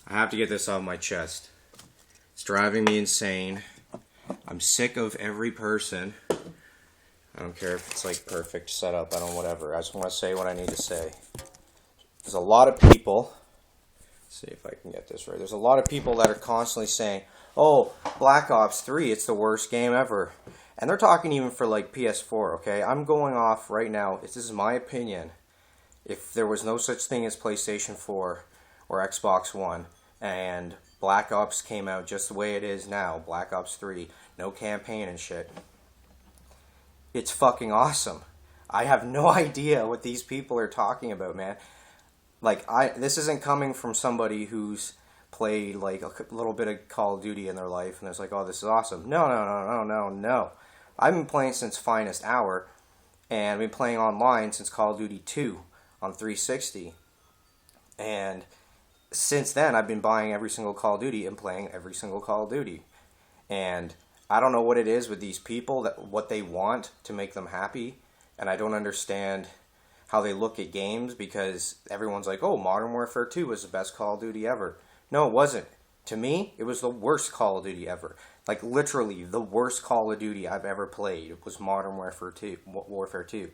I have to get this off my chest. It's driving me insane. I'm sick of every person. I don't care if it's like perfect setup. I don't whatever. I just want to say what I need to say. There's a lot of people. Let's see if I can get this right. There's a lot of people that are constantly saying, "Oh, Black Ops 3, it's the worst game ever." And they're talking even for like PS4, okay? I'm going off right now. This is my opinion. If there was no such thing as PlayStation 4 or Xbox One and Black Ops came out just the way it is now, Black Ops 3, no campaign and shit, it's fucking awesome. I have no idea what these people are talking about, man. Like, this isn't coming from somebody who's played like a little bit of Call of Duty in their life and it's like, oh, this is awesome. No. I've been playing since Finest Hour, and I've been playing online since Call of Duty 2 on 360. And since then, I've been buying every single Call of Duty and playing every single Call of Duty. And I don't know what it is with these people, that what they want to make them happy, and I don't understand how they look at games, because everyone's like, oh, Modern Warfare 2 was the best Call of Duty ever. No, it wasn't. To me, it was the worst Call of Duty ever. Like, literally, the worst Call of Duty I've ever played was Modern Warfare 2.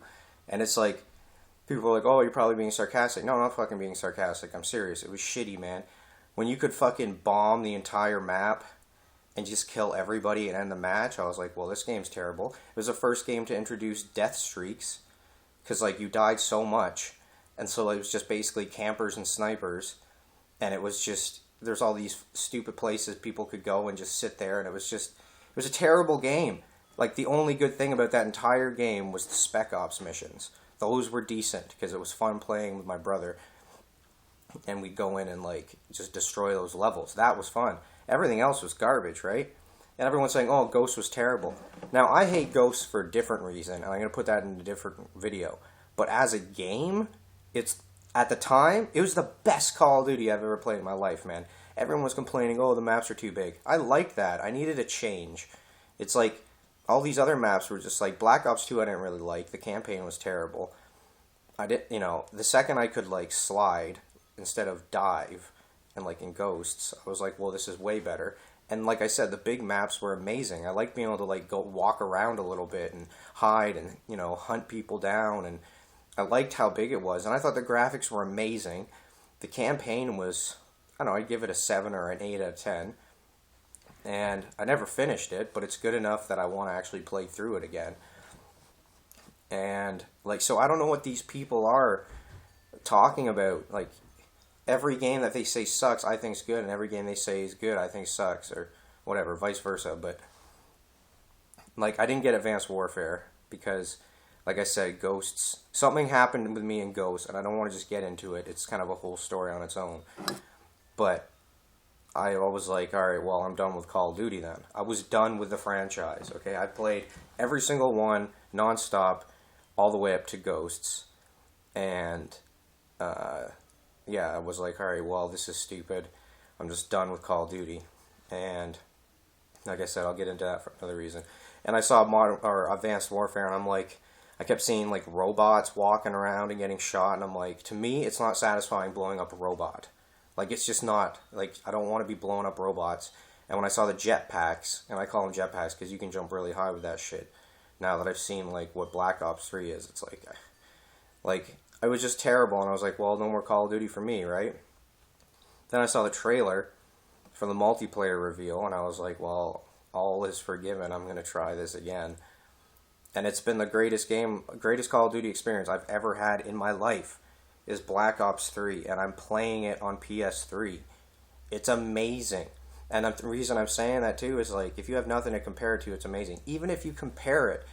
And it's like, people are like, oh, you're probably being sarcastic. No, I'm not fucking being sarcastic. I'm serious. It was shitty, man. When you could fucking bomb the entire map and just kill everybody and end the match, I was like, well, this game's terrible. It was the first game to introduce death streaks, because, like, you died so much. And so it was just basically campers and snipers. And it was just, there's all these stupid places people could go and just sit there, and it was a terrible game. Like, the only good thing about that entire game was the Spec Ops missions. Those were decent, because it was fun playing with my brother, and we'd go in and, like, just destroy those levels. That was fun. Everything else was garbage, right? And everyone's saying, oh, Ghost was terrible. Now, I hate Ghost for a different reason, and I'm going to put that in a different video. But as a game, at the time, it was the best Call of Duty I've ever played in my life, man. Everyone was complaining, oh, the maps are too big. I liked that. I needed a change. It's like, all these other maps were just like, Black Ops 2 I didn't really like. The campaign was terrible. The second I could, like, slide instead of dive, and, like, in Ghosts, I was like, well, this is way better. And like I said, the big maps were amazing. I liked being able to, like, go walk around a little bit and hide and, hunt people down, and I liked how big it was, and I thought the graphics were amazing. The campaign was, I don't know, I'd give it a 7 or an 8 out of 10. And I never finished it, but it's good enough that I want to actually play through it again. And, like, so I don't know what these people are talking about. Like, every game that they say sucks, I think is good, and every game they say is good, I think sucks, or whatever, vice versa. But, like, I didn't get Advanced Warfare because, like I said, Ghosts, something happened with me in Ghosts, and I don't want to just get into it. It's kind of a whole story on its own. But I was like, alright, well, I'm done with Call of Duty then. I was done with the franchise, okay? I played every single one, nonstop, all the way up to Ghosts. And, yeah, I was like, alright, well, this is stupid. I'm just done with Call of Duty. And, like I said, I'll get into that for another reason. And I saw Advanced Warfare, and I'm like, I kept seeing, like, robots walking around and getting shot, and I'm like, to me, it's not satisfying blowing up a robot. Like, it's just not, like, I don't want to be blowing up robots. And when I saw the jetpacks, and I call them jetpacks because you can jump really high with that shit, now that I've seen, like, what Black Ops 3 is, it's like, it was just terrible, and I was like, well, no more Call of Duty for me, right? Then I saw the trailer for the multiplayer reveal, and I was like, well, all is forgiven, I'm going to try this again. And it's been the greatest Call of Duty experience I've ever had in my life is Black Ops 3, and I'm playing it on PS3. It's amazing. And the reason I'm saying that, too, is, like, if you have nothing to compare it to, it's amazing. Even if you compare it,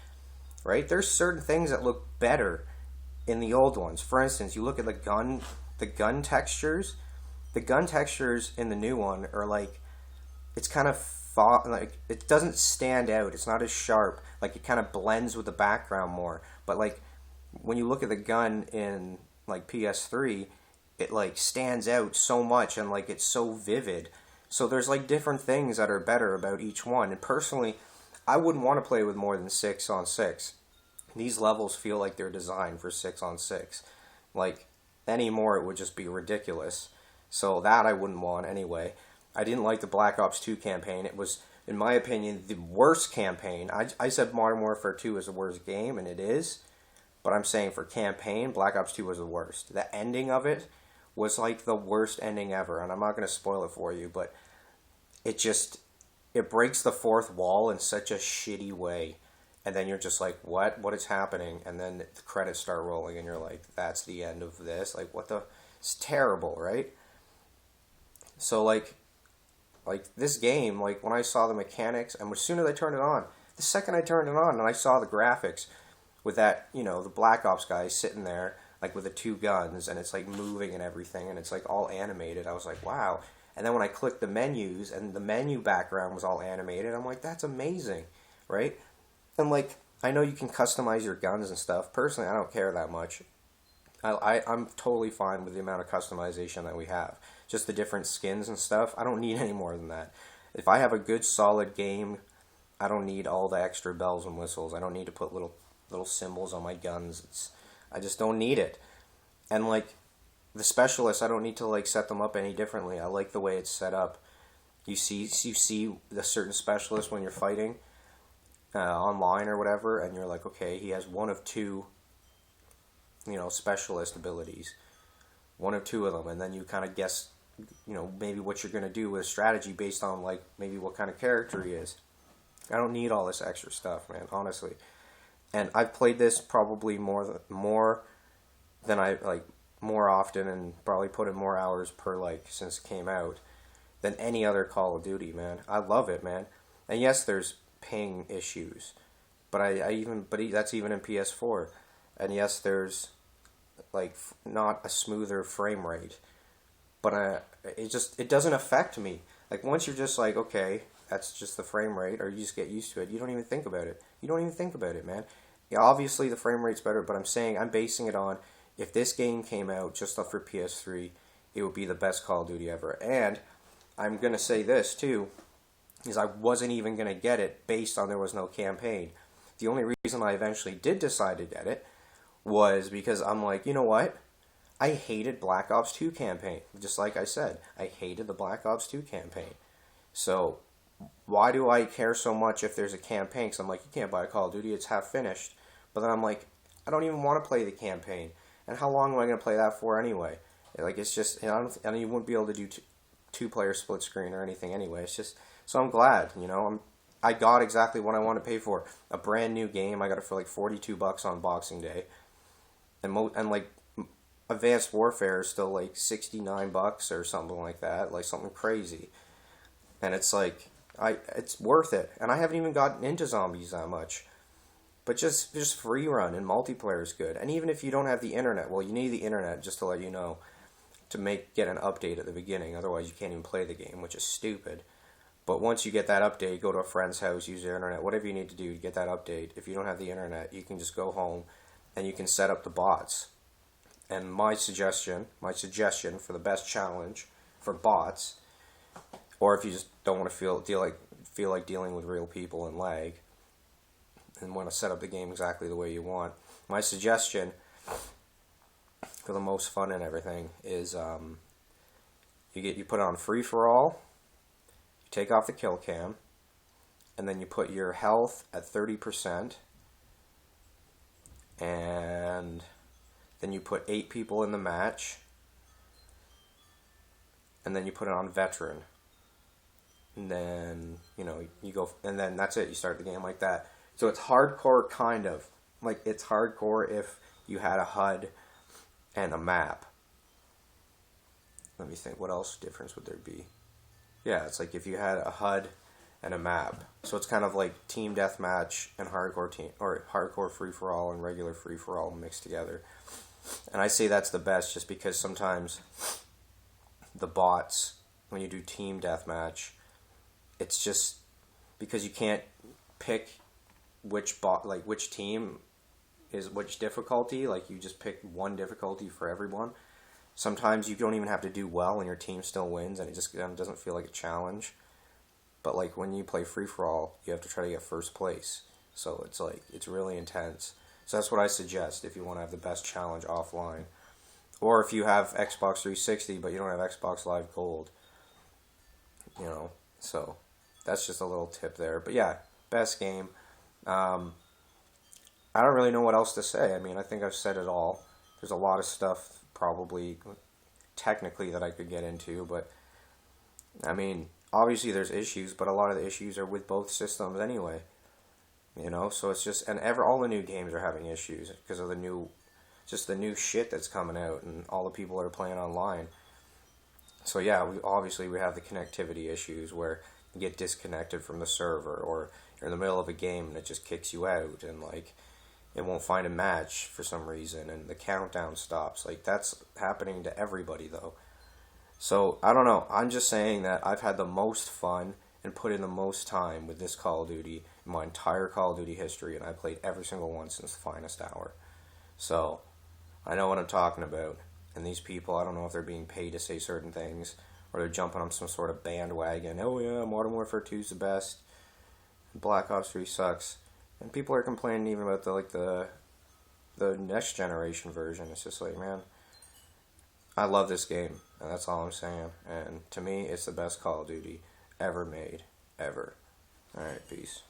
right, there's certain things that look better in the old ones. For instance, you look at the gun textures. The gun textures in the new one are, like, it's kind of, like, it doesn't stand out. It's not as sharp. Like, it kind of blends with the background more. But, like, when you look at the gun in, like, PS3, it, like, stands out so much, and, like, it's so vivid. So there's, like, different things that are better about each one. And personally, I wouldn't want to play with more than 6 on 6. These levels feel like they're designed for 6 on 6. Like, any more, it would just be ridiculous. So that I wouldn't want anyway. I didn't like the Black Ops 2 campaign. It was, in my opinion, the worst campaign. I said Modern Warfare 2 is the worst game, and it is. But I'm saying for campaign, Black Ops 2 was the worst. The ending of it was like the worst ending ever. And I'm not going to spoil it for you, but it breaks the fourth wall in such a shitty way. And then you're just like, what? What is happening? And then the credits start rolling, and you're like, that's the end of this? Like, what the... It's terrible, right? So, like this game, like, when I saw the mechanics, and as soon as I turned it on, the second I turned it on, and I saw the graphics with that, you know, the Black Ops guy sitting there, like, with the two guns, and it's, like, moving and everything, and it's, like, all animated, I was like, wow. And then when I clicked the menus, and the menu background was all animated, I'm like, that's amazing, right? And, like, I know you can customize your guns and stuff. Personally, I don't care that much. I'm totally fine with the amount of customization that we have. Just the different skins and stuff. I don't need any more than that. If I have a good, solid game, I don't need all the extra bells and whistles. I don't need to put little symbols on my guns. I just don't need it. And, like, the specialists, I don't need to, like, set them up any differently. I like the way it's set up. You see the certain specialist when you're fighting online or whatever, and you're like, okay, he has one of two, you know, specialist abilities. One or two of them, and then you kind of guess, you know, maybe what you're going to do with a strategy based on, like, maybe what kind of character he is. I don't need all this extra stuff, man, honestly. And I've played this probably more than I, like, more often, and probably put in more hours per, like, since it came out, than any other Call of Duty, man. I love it, man. And yes, there's ping issues, but that's even in PS4. And yes, there's, like, not a smoother frame rate, but it doesn't affect me. Like, once you're just like, okay, that's just the frame rate, or you just get used to it, you don't even think about it. You don't even think about it, man. Yeah, obviously the frame rate's better, but I'm basing it on, if this game came out just for PS3, it would be the best Call of Duty ever. And I'm going to say this, too, is I wasn't even going to get it based on there was no campaign. The only reason I eventually did decide to get it was because I'm like, you know what? I hated Black Ops 2 campaign. Just like I said, I hated the Black Ops 2 campaign. So, why do I care so much if there's a campaign? Because I'm like, you can't buy a Call of Duty, it's half finished. But then I'm like, I don't even want to play the campaign. And how long am I going to play that for anyway? Like, it's just, you know, you wouldn't be able to do two-player split screen or anything anyway. It's just, so I'm glad, you know, I got exactly what I want to pay for. A brand new game, I got it for like $42 on Boxing Day. And like, Advanced Warfare is still like $69 or something like that, like something crazy. And it's like, it's worth it. And I haven't even gotten into zombies that much. But just free run and multiplayer is good. And even if you don't have the internet, well, you need the internet just to let you know, to get an update at the beginning. Otherwise, you can't even play the game, which is stupid. But once you get that update, go to a friend's house, use their internet, whatever you need to do to get that update. If you don't have the internet, you can just go home and you can set up the bots. And my suggestion for the best challenge for bots, or if you just don't want to feel like dealing with real people and lag, and want to set up the game exactly the way you want, my suggestion for the most fun and everything is you put on free for all, you take off the kill cam, and then you put your health at 30%, and then you put 8 people in the match, and then you put it on veteran, and then, you know, you go, and then that's it, you start the game like that. So it's hardcore, kind of. Like, it's hardcore if you had a HUD and a map. Let me think, what else difference would there be? Yeah, it's like if you had a HUD and a map. So it's kind of like team deathmatch and hardcore free-for-all and regular free-for-all mixed together. And I say that's the best just because sometimes the bots, when you do team deathmatch, it's just because you can't pick which team is which difficulty, like you just pick one difficulty for everyone. Sometimes you don't even have to do well and your team still wins, and it just doesn't feel like a challenge. But like when you play free-for-all, you have to try to get first place. So it's really intense. So that's what I suggest if you want to have the best challenge offline. Or if you have Xbox 360 but you don't have Xbox Live Gold, you know. So that's just a little tip there. But yeah, best game. I don't really know what else to say. I mean, I think I've said it all. There's a lot of stuff probably technically that I could get into, but I mean, obviously there's issues, but a lot of the issues are with both systems anyway. You know, so it's just, and all the new games are having issues because of the new shit that's coming out and all the people that are playing online. So yeah, we have the connectivity issues where you get disconnected from the server, or you're in the middle of a game and it just kicks you out, and like it won't find a match for some reason, and the countdown stops. Like, that's happening to everybody though. So I don't know. I'm just saying that I've had the most fun and put in the most time with this Call of Duty in my entire Call of Duty history, and I played every single one since the finest hour. So I know what I'm talking about. And these people, I don't know if they're being paid to say certain things, or they're jumping on some sort of bandwagon. Oh yeah, Modern Warfare 2 is the best. Black Ops 3 sucks. And people are complaining even about the next generation version. It's just like, man, I love this game, and that's all I'm saying. And to me, it's the best Call of Duty ever made, ever. Alright, peace.